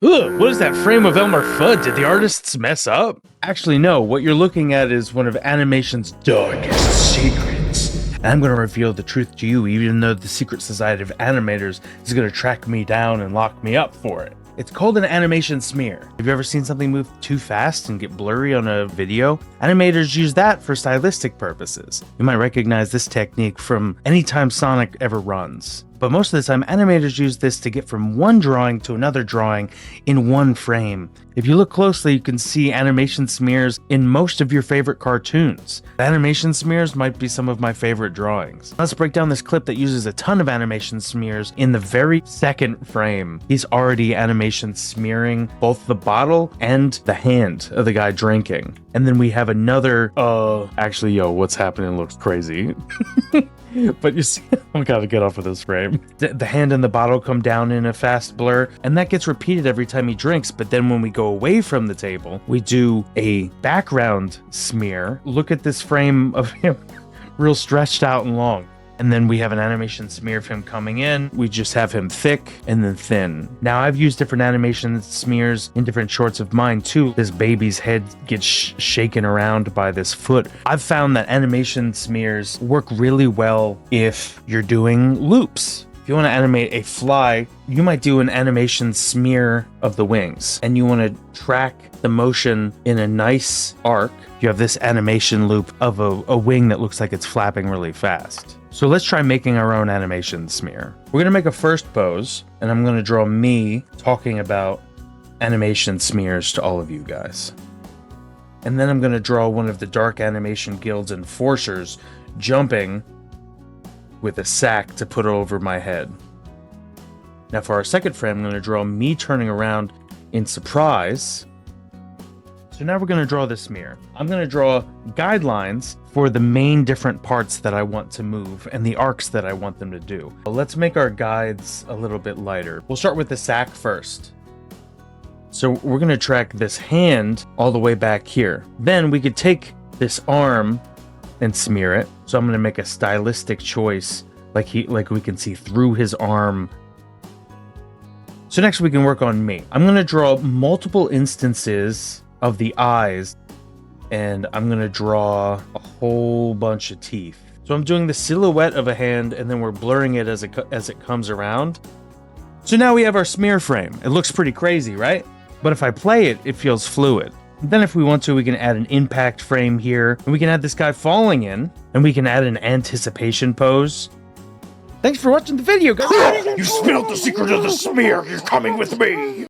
Ugh, what is that frame of Elmer Fudd? Did the artists mess up? Actually, no. What you're looking at is one of animation's darkest secrets. And I'm going to reveal the truth to you, even though the secret society of animators is going to track me down and lock me up for it. It's called an animation smear. Have you ever seen something move too fast and get blurry on a video? Animators use that for stylistic purposes. You might recognize this technique from any time Sonic ever runs. But most of the time, animators use this to get from one drawing to another drawing in one frame. If you look closely, you can see animation smears in most of your favorite cartoons. The animation smears might be some of my favorite drawings. Let's break down this clip that uses a ton of animation smears in the very second frame. He's already animation smearing both the bottle and the hand of the guy drinking. And then we have another, actually, yo, what's happening looks crazy. But you see, I gotta get off of this frame. The hand and the bottle come down in a fast blur, and that gets repeated every time he drinks. But then when we go away from the table, we do a background smear. Look at this frame of him real stretched out and long. And then we have an animation smear of him coming in. We just have him thick and then thin. Now, I've used different animation smears in different shorts of mine too. This baby's head gets shaken around by this foot. I've found that animation smears work really well if you're doing loops. If you want to animate a fly, you might do an animation smear of the wings, and you want to track the motion in a nice arc. You have this animation loop of a wing that looks like it's flapping really fast. So let's try making our own animation smear. We're gonna make a first pose, and I'm gonna draw me talking about animation smears to all of you guys. And then I'm gonna draw one of the Dark Animation Guild's enforcers jumping with a sack to put over my head. Now for our second frame, I'm gonna draw me turning around in surprise. So now we're going to draw the smear. I'm going to draw guidelines for the main different parts that I want to move and the arcs that I want them to do. But let's make our guides a little bit lighter. We'll start with the sack first. So we're going to track this hand all the way back here. Then we could take this arm and smear it. So I'm going to make a stylistic choice like we can see through his arm. So next we can work on me. I'm going to draw multiple instances of the eyes, and I'm gonna draw a whole bunch of teeth. So I'm doing the silhouette of a hand, and then we're blurring it as it comes around. So now we have our smear frame. It looks pretty crazy, right? But if I play it, it feels fluid. Then if we want to, we can add an impact frame here, and we can add this guy falling in, and we can add an anticipation pose. Thanks for watching the video, guys. You spilled the secret of the smear. You're coming with me.